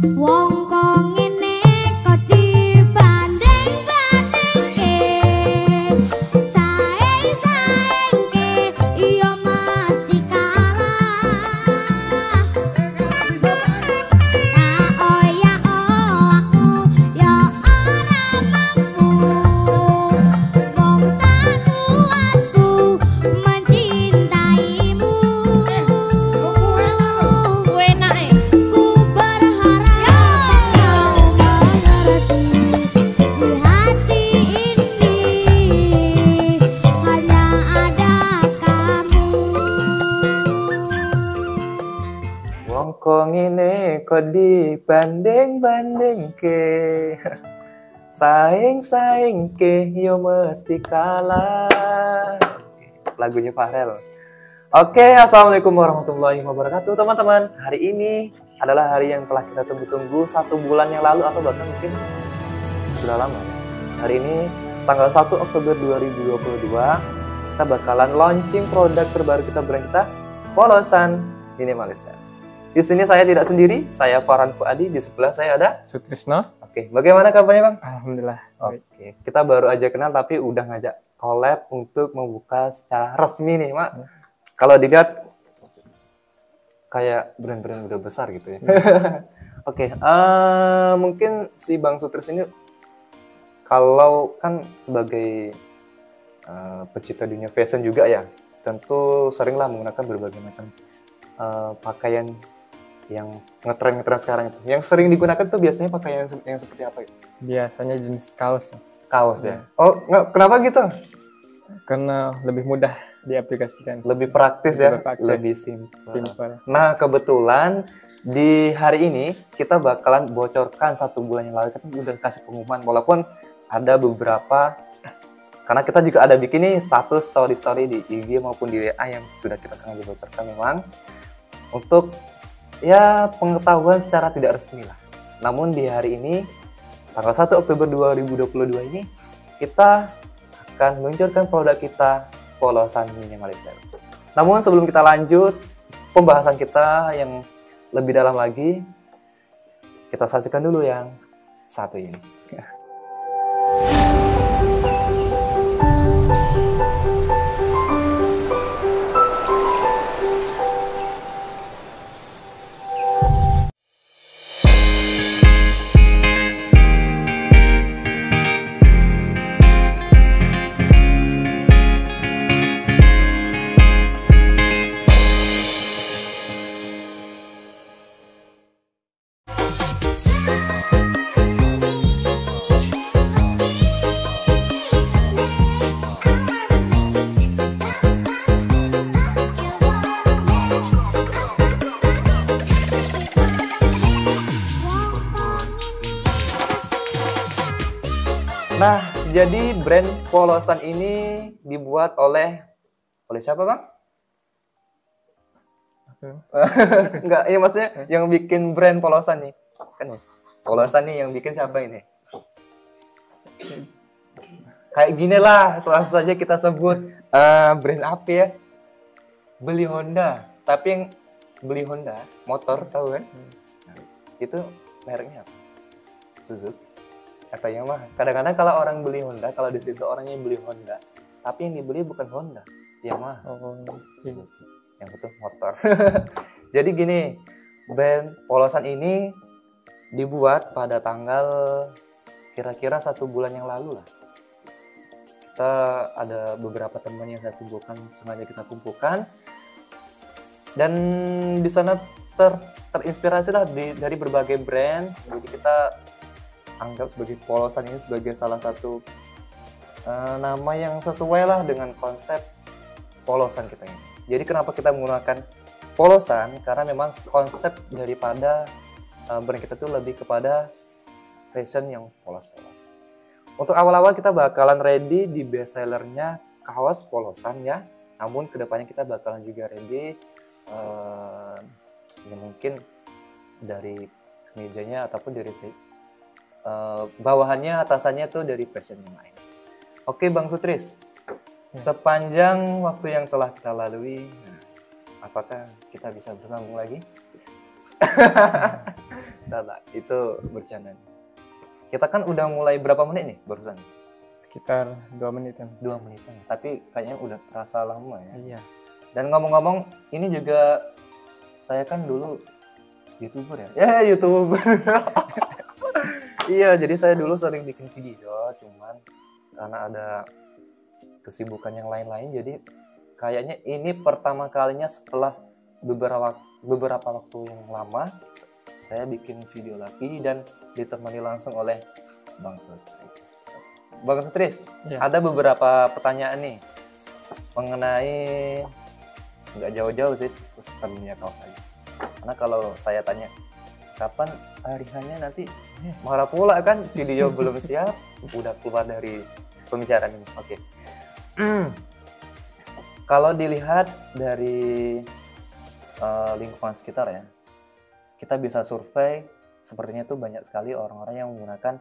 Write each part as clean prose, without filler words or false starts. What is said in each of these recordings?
Wong kok ngene kok dibanding-bandingke. Saing-saingke iya mesti kalah. Oh ya oh aku ya ora mampu. Wong sakuatku mencintaimu. Enak ku berharap kau mengerti. Di hati ini hanya ada kamu. Wong kok ngene kok dibanding-bandingke. Saing-saingke yo mesti kalah. Lagunya Farel. Oke, assalamualaikum warahmatullahi wabarakatuh teman-teman. Hari ini adalah hari yang telah kita tunggu-tunggu 1 bulan yang lalu atau bahkan mungkin sudah lama. Hari ini tanggal 1 Oktober 2022 kita bakalan launching produk terbaru kita, brand kita, Polosan Minimalista. Di sini saya tidak sendiri, saya Farhan Fuadi, di sebelah saya ada. Sutrisno. Oke, bagaimana kabarnya Bang? Alhamdulillah. Oke, kita baru aja kenal tapi udah ngajak collab untuk membuka secara resmi nih, Mak. Kalau dilihat kayak brand-brand udah besar gitu ya. Oke, mungkin si Bang Sutris ini kalau kan sebagai pecinta dunia fashion juga ya, tentu seringlah menggunakan berbagai macam pakaian yang ngetren-ngetren sekarang itu. Yang sering digunakan tuh biasanya pakaian yang seperti apa itu? Biasanya jenis kaos, Kaos ya. Oh, kenapa gitu? karena lebih mudah diaplikasikan. Lebih praktis ya, Lebih praktis. lebih simpel. Simple. Nah, kebetulan di hari ini kita bakalan bocorkan 1 bulan yang lalu, kita udah kasih pengumuman walaupun ada beberapa, karena kita juga ada bikin nih status story di IG maupun di WA yang sudah kita sengaja bocorkan memang untuk ya pengetahuan secara tidak resmi lah. Namun di hari ini tanggal 1 Oktober 2022 ini kita akan meluncurkan produk kita, Polosan Minimalista. Namun sebelum kita lanjut pembahasan kita yang lebih dalam lagi, kita saksikan dulu yang satu ini. Nah, jadi brand Polosan ini dibuat oleh siapa, Bang? Enggak, ya maksudnya yang bikin brand Polosan nih. Kan Polosan nih yang bikin siapa ini? Kayak gini lah, langsung saja kita sebut brand apa ya? Beli Honda. Tapi yang beli Honda, motor tahu kan? Nah, itu mereknya apa? Suzuki. Atau Yamaha. Kadang-kadang kalau orang beli Honda, kalau di situ orangnya beli Honda, tapi yang dibeli bukan Honda, Yamaha. Oh, Suzuki. Yang betul motor. Jadi gini, brand Polosan ini dibuat pada tanggal kira-kira 1 bulan yang lalu lah. Kita ada beberapa teman yang saya kumpulkan, sengaja kita kumpulkan, dan di sana terinspirasi lah dari berbagai brand. Jadi kita anggap sebagai Polosan ini sebagai salah satu nama yang sesuai lah dengan konsep Polosan kita ini. Jadi kenapa kita menggunakan Polosan? Karena memang konsep daripada brand kita tuh lebih kepada fashion yang polos-polos. Untuk awal-awal kita bakalan ready di best sellernya kaos Polosan ya. Namun kedepannya kita bakalan juga ready ya mungkin dari kemejanya ataupun dari bawahannya, atasannya tuh dari fashion yang lain. Oke Bang Sutris, sepanjang waktu yang telah kita lalui, apakah kita bisa bersambung lagi? Enggak, itu bercanda. Kita kan udah mulai berapa menit nih barusan? Sekitar 2 menitan. 2 menitan. Tapi kayaknya udah terasa lama ya. Iya. Dan ngomong-ngomong, ini juga saya kan dulu YouTuber ya. Ya, YouTuber. Iya, jadi saya dulu sering bikin video, cuman karena ada kesibukan yang lain-lain, jadi kayaknya ini pertama kalinya setelah beberapa waktu yang lama saya bikin video lagi dan ditemani langsung oleh Bang Sutris. Bang Sutris, Iya. ada beberapa pertanyaan nih mengenai nggak jauh-jauh sih seputar dunia kaos saja. Karena kalau saya tanya kapan hari hanya nanti marah pula kan, video belum siap udah keluar dari pembicaraan ini. Oke. Kalau dilihat dari lingkungan sekitar ya, kita bisa survei sepertinya tuh banyak sekali orang-orang yang menggunakan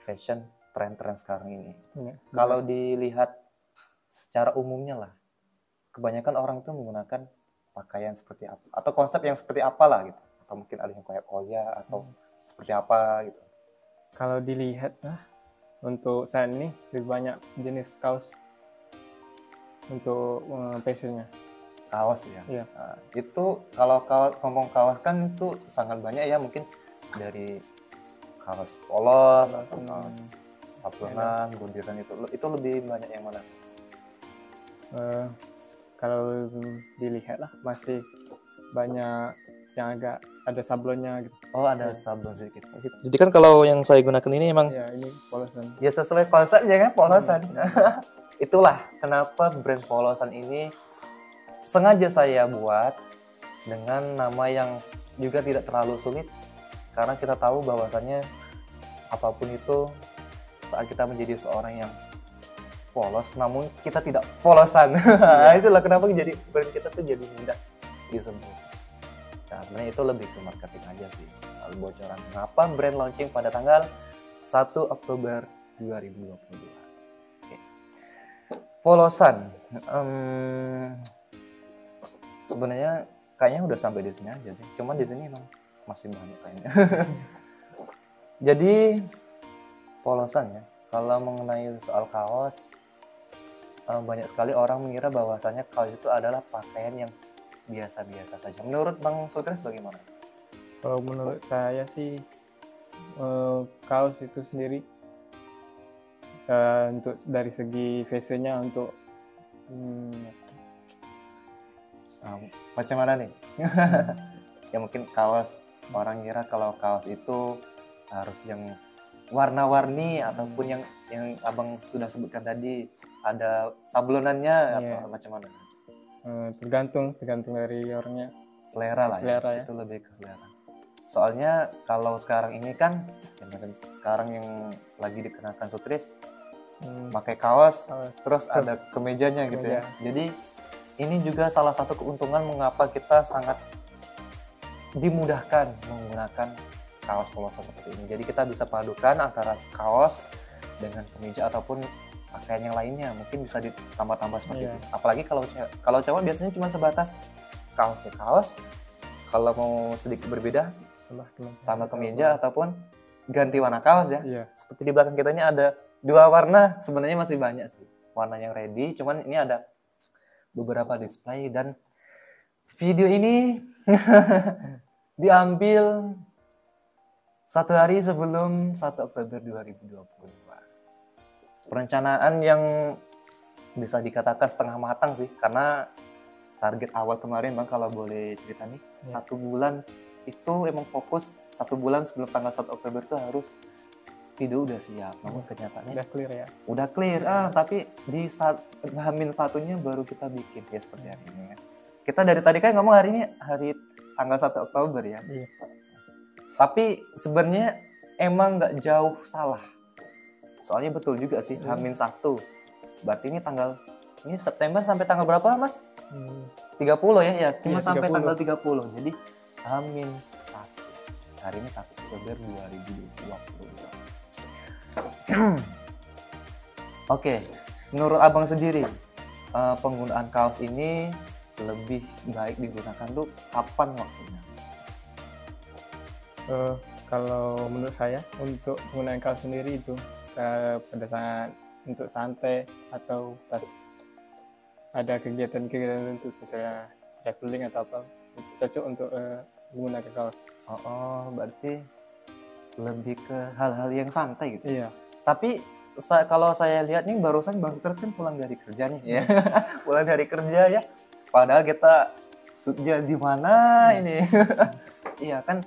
fashion tren-tren sekarang ini. Iya. Kalau dilihat secara umumnya lah, kebanyakan orang tuh menggunakan pakaian seperti apa atau konsep yang seperti apalah gitu, atau mungkin ada yang kayak koya atau seperti apa gitu. Kalau dilihat untuk saat ini lebih banyak jenis kaos untuk fashionnya. Kaos ya. Iya. Nah, itu kalau ngomong kaos kan itu sangat banyak ya, mungkin dari kaos polos atau kaos sablonan, bundiran itu lebih banyak yang mana? Kalau dilihat lah masih banyak yang agak ada sablonnya gitu. Oh, ada sablon sedikit. Jadi kan kalau yang saya gunakan ini emang Ya ini polosan. ya sesuai konsepnya kan, polosan. Itulah kenapa brand polosan ini sengaja saya buat dengan nama yang juga tidak terlalu sulit, karena kita tahu bahwasannya apapun itu saat kita menjadi seorang yang polos namun kita tidak polosan. Itulah kenapa jadi brand kita tuh jadi mudah disebut. Nah, sebenarnya itu lebih ke marketing aja sih, soal bocoran mengapa brand launching pada tanggal 1 Oktober 2022. Oke. Polosan. Sebenarnya kayaknya udah sampai di sini aja sih. Cuman di sini emang masih banyak kayaknya. Jadi polosan ya. Kalau mengenai soal kaos, banyak sekali orang mengira bahwasanya kaos itu adalah pakaian yang biasa-biasa saja. Menurut Bang Sutris bagaimana? Kalau menurut saya sih kaos itu sendiri untuk dari segi fashionnya untuk Macam mana nih? Ya mungkin kaos, orang kira kalau kaos itu harus yang warna-warni ataupun yang abang sudah sebutkan tadi ada sablonannya atau macam mana? Tergantung dari orangnya. Selera lah Selera ya. ya. Itu lebih ke selera. Soalnya kalau sekarang ini kan sekarang yang lagi dikenakan Sutris pakai kaos terus ada kemejanya gitu ya. Jadi ini juga salah satu keuntungan mengapa kita sangat dimudahkan menggunakan kaos polosan seperti ini. Jadi kita bisa padukan antara kaos dengan kemeja ataupun pakaian yang lainnya, mungkin bisa ditambah-tambah seperti itu. Apalagi kalau cowok biasanya cuma sebatas kaos ya kaos. Kalau mau sedikit berbeda tambah kemeja ataupun ganti warna kaos ya. Iya. Seperti di belakang kita ini ada 2 warna, sebenarnya masih banyak sih warna yang ready, cuman ini ada beberapa display dan video ini diambil 1 hari sebelum 1 Oktober 2022. Perencanaan yang bisa dikatakan setengah matang sih, karena target awal kemarin Bang kalau boleh cerita nih, 1 bulan itu emang fokus 1 bulan sebelum tanggal 1 Oktober itu harus video udah siap, namun kenyataannya Udah clear ya. udah clear, tapi di Hamin satunya baru kita bikin ya seperti hari ini ya. Kita dari tadi kan ngomong hari ini hari tanggal 1 Oktober ya. Iya. Tapi sebenarnya emang nggak jauh salah. Soalnya betul juga sih Hamin 1. Berarti ini September sampai tanggal berapa Mas? 30 ya, ya cuma Iya, sampai 30. tanggal 30. Jadi Hamin 1. Hari ini 1 Oktober 2022. Oke, menurut abang sendiri penggunaan kaos ini lebih baik digunakan tuh kapan waktunya? Kalau menurut saya untuk penggunaan kaos sendiri itu pada saat untuk santai atau pas ada kegiatan-kegiatan itu misalnya traveling atau apa, cocok untuk menggunakan kaos. Berarti lebih ke hal-hal yang santai gitu. Iya. Tapi kalau saya lihat nih barusan Bang Sutras kan pulang dari kerja nih ya. Pulang dari kerja ya. Padahal kita shootnya di mana ini? Iya kan.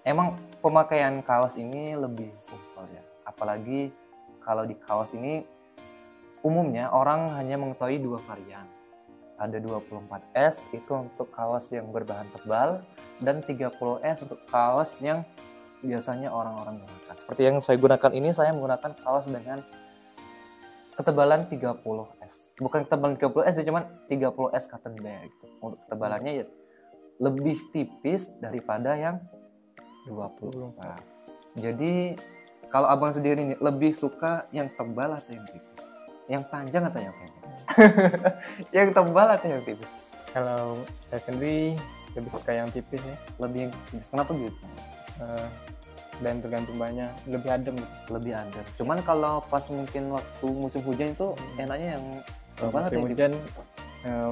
Emang pemakaian kaos ini lebih simpel ya. Apalagi kalau di kaos ini umumnya orang hanya mengetahui 2 varian. Ada 24S itu untuk kaos yang berbahan tebal dan 30S untuk kaos yang biasanya orang-orang gunakan. Seperti yang saya gunakan ini, saya menggunakan kaos dengan ketebalan 30S. Bukan ketebalan 30S, cuman 30S cotton bag. Untuk ketebalannya ya lebih tipis daripada yang 24. Jadi kalau abang sendiri nih lebih suka yang tebal atau yang tipis? Yang panjang atau yang pendek? Yang tebal atau yang tipis? Kalau saya sendiri lebih suka yang tipis ya. Lebih yang tipis. Kenapa gitu? Dan tergantung banyak, lebih adem gitu. Lebih adem. Cuman kalau pas mungkin waktu musim hujan itu enaknya yang Kalau tebal atau musim yang tipis? hujan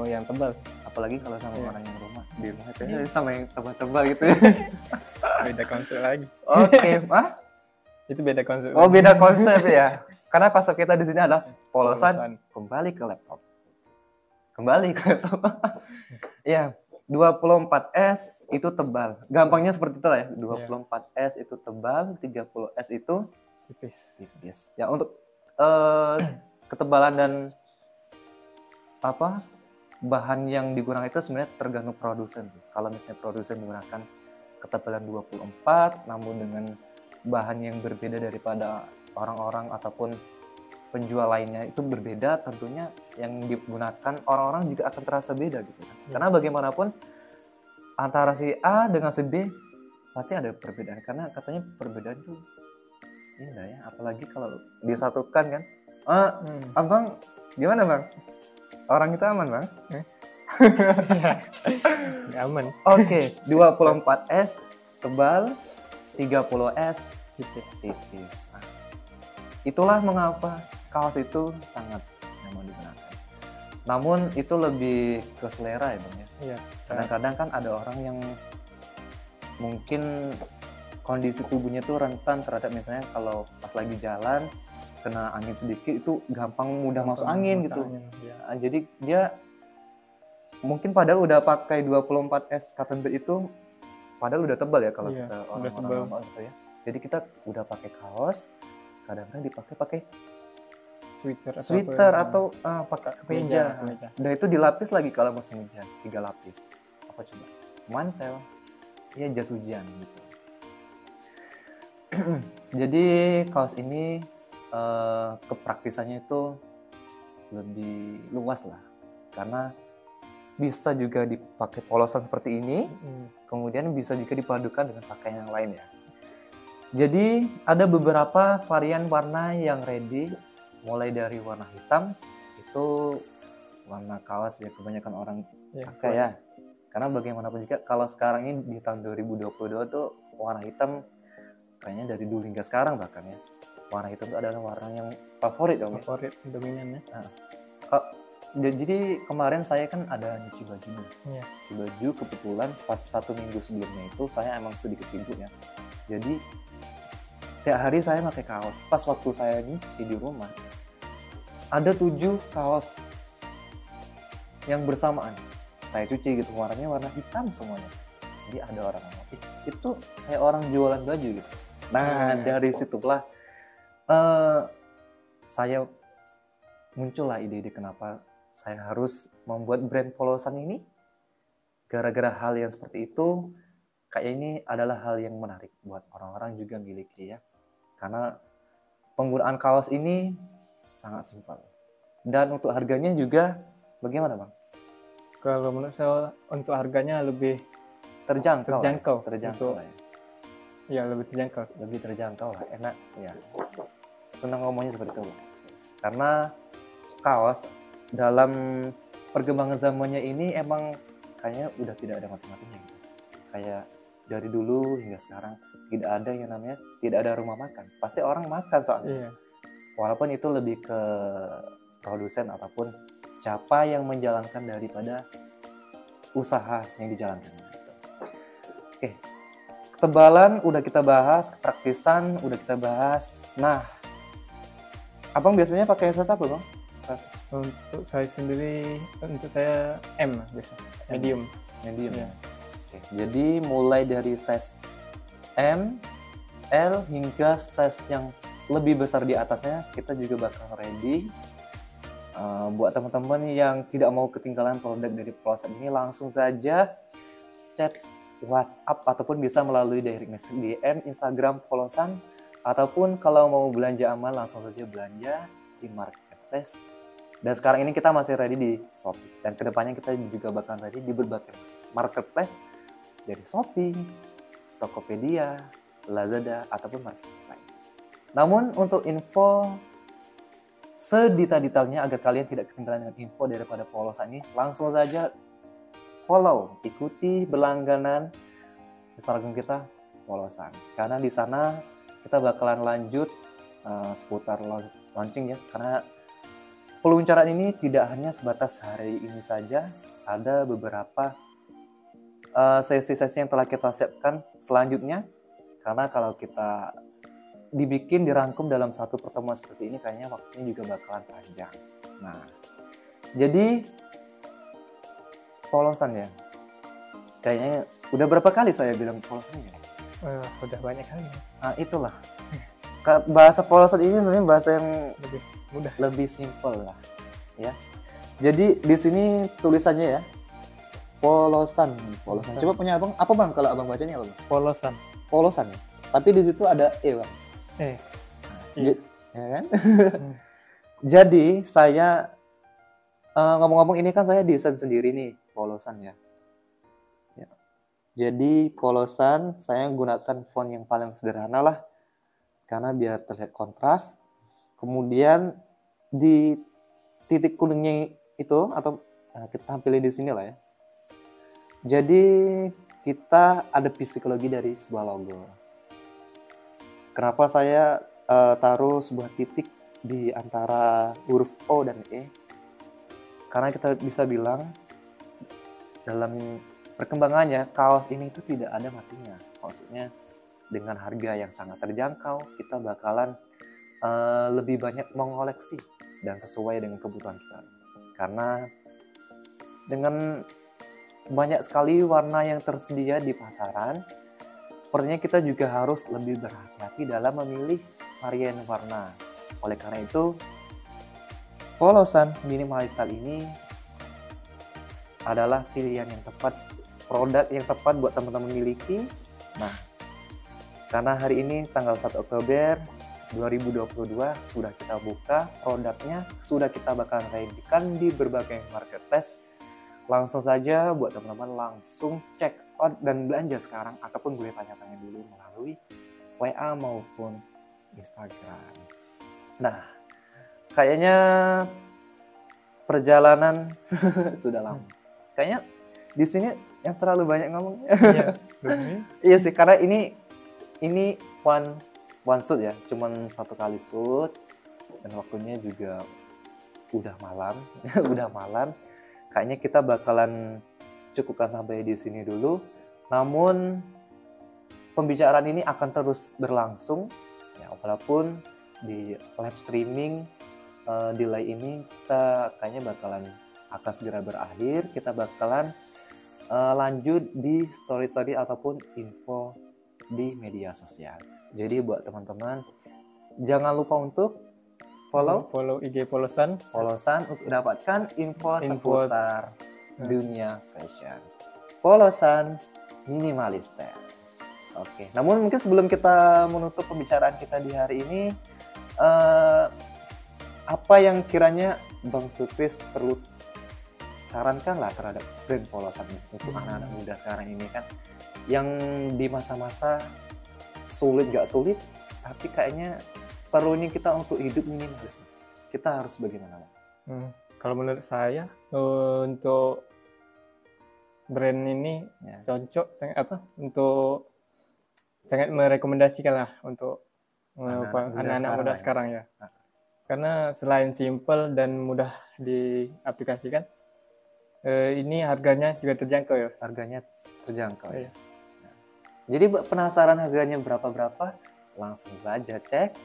yang tebal. Apalagi kalau sama Iya. orang yang di rumah itu sama yang tebal-tebal gitu ya. Beda konsep lagi. Oke, Mas. Itu beda konsep. Oh, beda konsep ya. Karena konsep kita di sini adalah polosan kembali ke laptop. Kembali ke laptop. Ya, 24S itu tebal. Gampangnya seperti itu lah ya. 24S itu tebal, 30S itu tipis. tipis. Ya, untuk ketebalan dan apa bahan yang digunakan itu sebenarnya tergantung produsen. Kalau misalnya produsen menggunakan ketebalan 24 namun dengan bahan yang berbeda daripada orang-orang ataupun penjual lainnya itu berbeda, tentunya yang digunakan orang-orang juga akan terasa beda gitu kan. Karena bagaimanapun antara si A dengan si B pasti ada perbedaan, karena katanya perbedaan itu indah ya, apalagi kalau disatukan kan. Abang gimana bang? Orang itu aman bang? Aman. Oke, 24S tebal, 30S tipis. Nah, itulah mengapa kaos itu sangat nyaman digunakan. Namun itu lebih ke selera ya bang ya. Iya. Kadang-kadang kan ada orang yang mungkin kondisi tubuhnya tuh rentan terhadap misalnya kalau pas lagi jalan kena angin sedikit itu gampang mudah masuk angin gitu. Ya. Jadi dia mungkin padahal udah pakai 24S cotton bed itu padahal udah tebal ya kalau kita orang-orang normal gitu ya. Jadi kita udah pakai kaos, kadang-kadang dipakai sweater atau pakai kemeja. Dan itu dilapis lagi kalau musim hujan, 3 lapis. Apa coba? Mantel. Ya jas hujan gitu. Jadi kaos ini kepraktisannya itu lebih luas lah, karena bisa juga dipakai polosan seperti ini, kemudian bisa juga dipadukan dengan pakaian yang lain ya. Jadi ada beberapa varian warna yang ready, mulai dari warna hitam, itu warna kaos ya kebanyakan orang pakai ya. Karena bagaimanapun juga kalau sekarang ini di tahun 2022 tuh warna hitam kayaknya dari dulu hingga sekarang bahkan ya. Warna hitam itu adalah warna yang favorit dong ya. Favorit dominan ya. Jadi kemarin saya kan ada nyuci baju nih. Iya. Nyuci baju kebetulan pas 1 minggu sebelumnya itu saya emang sedikit sibuk ya. Jadi tiap hari saya pakai kaos. Pas waktu saya nyuci di rumah ada 7 kaos yang bersamaan saya cuci gitu, warnanya warna hitam semuanya. Jadi ada orang itu kayak orang jualan baju gitu. Nah dari situlah saya muncullah ide-ide kenapa saya harus membuat brand polosan ini. Gara-gara hal yang seperti itu, kayak ini adalah hal yang menarik buat orang-orang juga miliki ya. Karena penggunaan kaos ini sangat simpel. Dan untuk harganya juga bagaimana bang? Kalau menurut saya untuk harganya lebih Terjangkau untuk, lah ya. Ya lebih terjangkau. Lebih terjangkau lah, enak ya. Senang ngomongnya seperti itu. Karena kaos dalam perkembangan zamannya ini emang kayaknya udah tidak ada mati-matinya gitu. Kayak dari dulu hingga sekarang tidak ada yang namanya tidak ada rumah makan. Pasti orang makan soalnya. Iya. Walaupun itu lebih ke produsen ataupun siapa yang menjalankan daripada usaha yang dijalankan. Oke, ketebalan udah kita bahas, kepraktisan udah kita bahas. Nah, abang biasanya pakai size apa bang? Untuk saya sendiri, untuk saya M biasa, medium. Medium. Iya. Oke, jadi mulai dari size M, L hingga size yang lebih besar di atasnya kita juga bakal ready. Buat teman-teman yang tidak mau ketinggalan produk dari Polosan ini, langsung saja chat WhatsApp ataupun bisa melalui direct message DM Instagram Polosan, ataupun kalau mau belanja aman langsung saja belanja di marketplace. Dan sekarang ini kita masih ready di Shopee, dan kedepannya kita juga bakal ready di berbagai marketplace dari Shopee, Tokopedia, Lazada ataupun marketplace lain. Namun untuk info sedetail-detailnya agar kalian tidak ketinggalan dengan info daripada Polosan ini, langsung saja follow, ikuti berlangganan Instagram kita Polosan. Karena di sana kita bakalan lanjut seputar launching ya. Karena peluncuran ini tidak hanya sebatas hari ini saja, ada beberapa sesi-sesi yang telah kita siapkan selanjutnya. Karena kalau kita dibikin dirangkum dalam satu pertemuan seperti ini, kayaknya waktunya juga bakalan panjang. Nah, jadi Polosan ya, kayaknya udah berapa kali saya bilang Polosan ya? Udah banyak kali. Nah itulah, bahasa Polosan ini sebenarnya bahasa yang Lebih mudah. lebih simpel lah, ya. Jadi di sini tulisannya ya, Polosan. Polosan. Coba punya abang, apa bang kalau abang bacanya apa bang? Polosan. Polosan. Tapi di situ ada bang. Iya. Ya kan? Jadi saya ngomong-ngomong ini kan saya desain sendiri nih Polosan ya. Jadi Polosan saya gunakan font yang paling sederhana lah, karena biar terlihat kontras. Kemudian di titik kuningnya itu atau kita tampilin di sini lah ya. Jadi kita ada psikologi dari sebuah logo. Kenapa saya taruh sebuah titik di antara huruf O dan E? Karena kita bisa bilang dalam perkembangannya kaos ini itu tidak ada matinya. Maksudnya dengan harga yang sangat terjangkau, kita bakalan lebih banyak mengoleksi dan sesuai dengan kebutuhan kita. Karena dengan banyak sekali warna yang tersedia di pasaran, sepertinya kita juga harus lebih berhati-hati dalam memilih varian warna. Oleh karena itu, Polosan Minimalist Style ini adalah pilihan yang tepat, produk yang tepat buat teman-teman miliki. Nah, karena hari ini tanggal 1 Oktober 2022 sudah kita buka produknya, sudah kita bakal readykan di berbagai marketplace. Langsung saja buat teman-teman langsung check out dan belanja sekarang, ataupun boleh tanya-tanya dulu melalui WA maupun Instagram. Nah, kayaknya perjalanan sudah lama. Kayaknya di sini yang terlalu banyak ngomongnya. Iya. Iya sih, karena ini one shoot ya, cuman satu kali shoot, dan waktunya juga udah malam, udah malam. Kayaknya kita bakalan cukupkan sampai di sini dulu. Namun pembicaraan ini akan terus berlangsung, ya, walaupun di live streaming delay ini kita kayaknya bakalan akan segera berakhir. Kita bakalan lanjut di story-story ataupun info di media sosial. Jadi buat teman-teman jangan lupa untuk follow IG Polosan untuk dapatkan info Info. seputar dunia fashion. Polosan Minimalist Style. Oke, namun mungkin sebelum kita menutup pembicaraan kita di hari ini, apa yang kiranya Bang Sukris perlu sarankan lah terhadap brand Polosan untuk anak-anak muda sekarang ini kan, yang di masa-masa sulit gak sulit, tapi kayaknya perlunya kita untuk hidup minimalis. Kita harus bagaimana, Bang? Kalau menurut saya untuk brand ini Ya. cocok untuk sangat merekomendasikan lah untuk Anak-anak muda anak-anak muda sekarang sekarang ya. Nah. Karena selain simple dan mudah diaplikasikan, ini harganya juga terjangkau ya. Harganya terjangkau. Iya. Nah, jadi penasaran harganya berapa? Langsung saja cek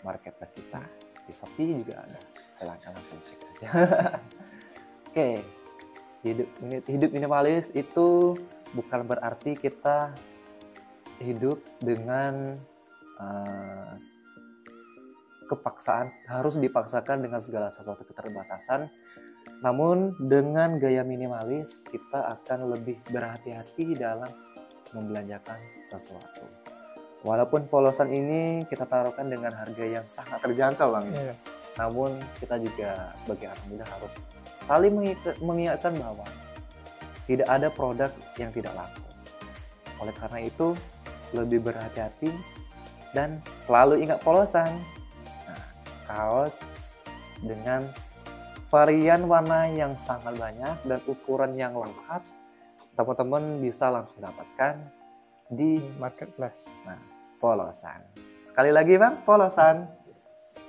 marketplace kita. Di Shopee juga ada. Silahkan langsung cek aja. Oke, hidup minimalis itu bukan berarti kita hidup dengan kepaksaan, harus dipaksakan dengan segala sesuatu keterbatasan. Namun dengan gaya minimalis kita akan lebih berhati-hati dalam membelanjakan sesuatu. Walaupun polosan ini kita taruhkan dengan harga yang sangat terjangkau Bang. Iya. Namun kita juga sebagai anak muda harus saling mengingatkan bahwa tidak ada produk yang tidak laku. Oleh karena itu lebih berhati-hati dan selalu ingat polosan. Nah, kaos dengan varian warna yang sangat banyak dan ukuran yang lengkap, teman-teman bisa langsung dapatkan di Marketplace. polosan. Sekali lagi Bang, polosan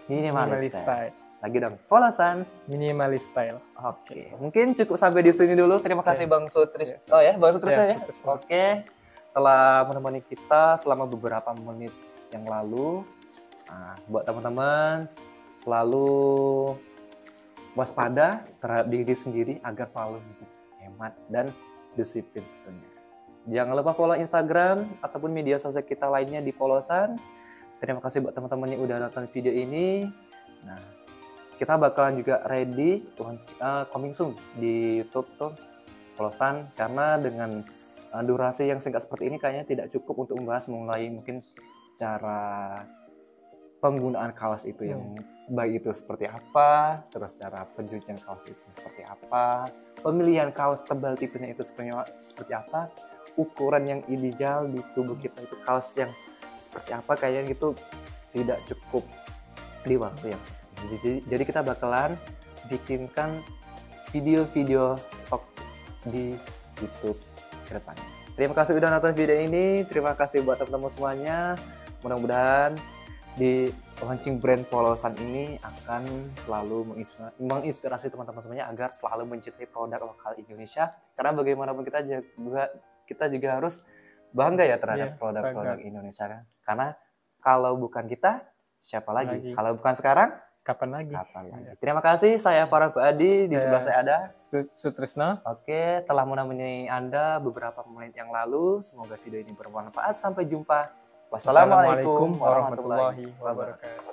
minimalis style. Style. Lagi dong, polosan. Minimalis style. Oke, mungkin cukup sampai di sini dulu. Terima kasih Bang Sutris. Ya. Oh ya, Bang Sutris Ya, ya. Sutrisno. Oke, telah menemani kita selama beberapa menit yang lalu. Nah, buat teman-teman selalu waspada terhadap diri sendiri agar selalu hemat dan disiplin tentunya. Jangan lupa follow Instagram ataupun media sosial kita lainnya di Polosan. Terima kasih buat teman-teman yang udah nonton video ini. Nah, kita bakalan juga ready coming soon di YouTube tuh Polosan, karena dengan durasi yang singkat seperti ini kayaknya tidak cukup untuk membahas mengenai mungkin cara penggunaan kaos itu yang baik itu seperti apa, terus cara pencucian kaos itu seperti apa, pemilihan kaos tebal tipenya itu seperti apa, ukuran yang ideal di tubuh kita itu kaos yang seperti apa, kayaknya gitu tidak cukup di waktu yang singkat. Jadi kita bakalan bikinkan video-video stok di YouTube ke depannya. Terima kasih udah nonton video ini, terima kasih buat teman-teman semuanya. Mudah-mudahan di launching brand Polosan ini akan selalu menginspirasi teman-teman semuanya agar selalu mencintai produk lokal Indonesia, karena bagaimanapun kita juga harus bangga ya terhadap produk-produk Indonesia kan? Karena kalau bukan kita siapa lagi? Kalau bukan sekarang Kapan lagi? Terima kasih, saya Farah Fuadi, di sebelah saya ada Sutrisno. Oke, telah menemani Anda beberapa menit yang lalu. Semoga video ini bermanfaat. Sampai jumpa. Wassalamualaikum warahmatullahi wabarakatuh.